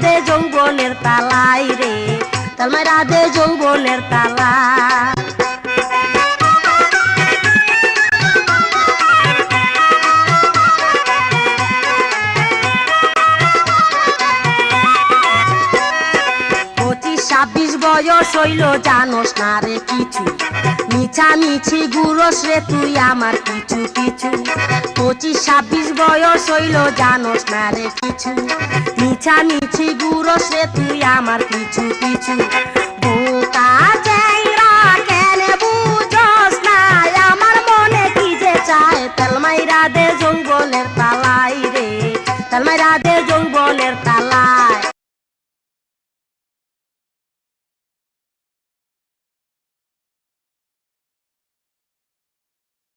দে যৌবনের তালাই রে, তালমাইরা দে যৌবনের তালা। বয়স হইল জানোস না রে কিছু, মিছামিছি গুরস রে তুই আমার পিছু পিছু। 25-26 বয়স হইল জানোস না রে কিছু, মিছামিছি গুরস রে তুই আমার পিছু পিছু। বোকা চ্যাংড়া কেন বুঝস না আমার মনে কি যে চায়, তালমাইরা দে যৌবনের তালাই